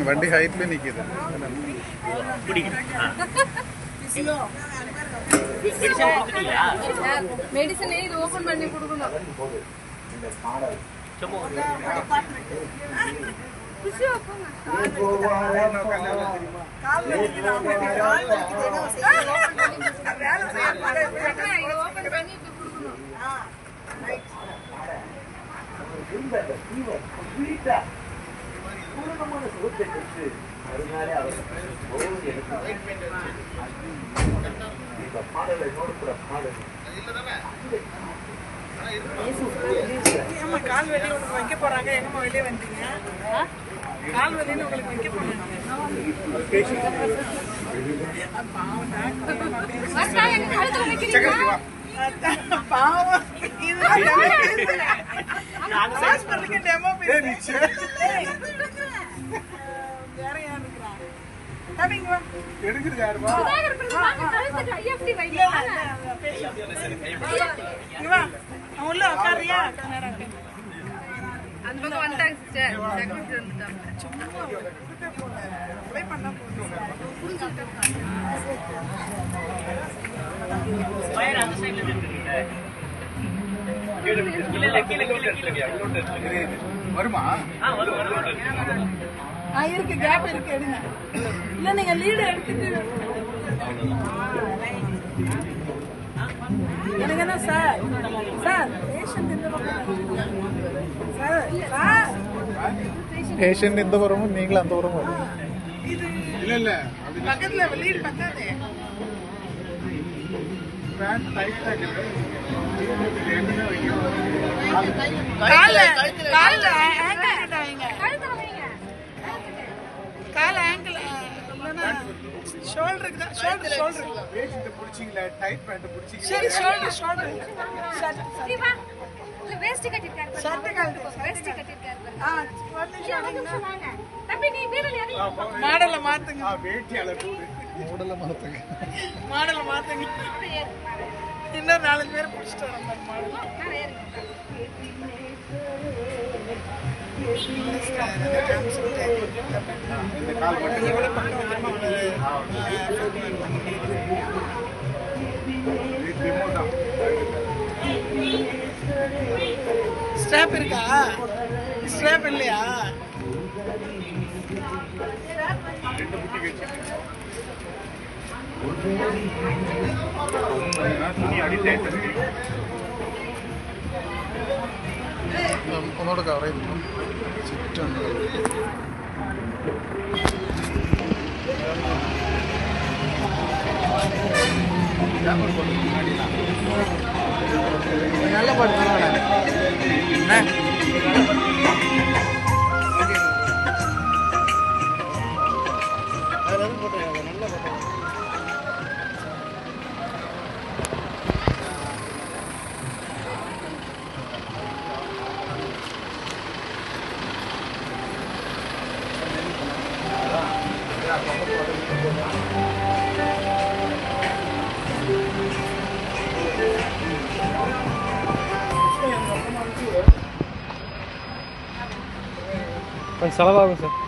வண்டி ஹைட்ல நிக்குது. மெடிசன் இது ஓபன் பண்ணி கொடுக்கணும். கால் வெளியே உங்களுக்கு வைக்க போறாங்க. எங்கம்மா வெளியே வந்தீங்க? கால் வெளியே உங்களுக்கு வைக்க போறாங்க. பாவம் டெமோ வேற யார் இருக்கிறா? எடுக்குது யாருமா? உள்ள உட்காரியா? அந்த பக்கம் வந்துட்டாங்க சிஸ்டர். செக்ரட்டரி வந்துட்டாங்க. பண்ண போதும். வருமா? இருக்கு, கேப் இருக்கு, எடுங்க. இல்ல நீங்க லீடு எடுத்துட்டு எனக்கு என்ன சார்? சார் பேஷண்ட் இந்த பேஷண்ட் இந்த புறமும் நீங்களும் அந்த புறமும். இது இல்ல இல்ல பக்கத்துல லீடு பத்தாதே. கால் ஆங்கிள் ஷோல்டருக்கு தான். ஷோல்டர் பிடிச்சிங்களா? டைட் பேண்ட் பிடிச்சிங்களா? சரி, ஷோல்டர் வேஸ்ட் கட்டிருக்காரு. ஷர்ட் கால் வேஸ்ட் கட்டிருக்காரு. தம்பி நீ வீரல் ஏறி மாடல மாத்துங்க. வேட்டி அளவு மாடல மாத்துங்க. இன்னொரு 4 பேர் பிடிச்சிட்டு வரோம் மாடல். ஸ்ட்ராப் இருக்கா? ஸ்ட்ராப் இல்லையா? ഒന്നോട് കവർ ചെയ്തു ചുറ്റുണ്ട്. നല്ല പഠിത്തമാണ്. கொஞ்சம் செலவாகும் சார்.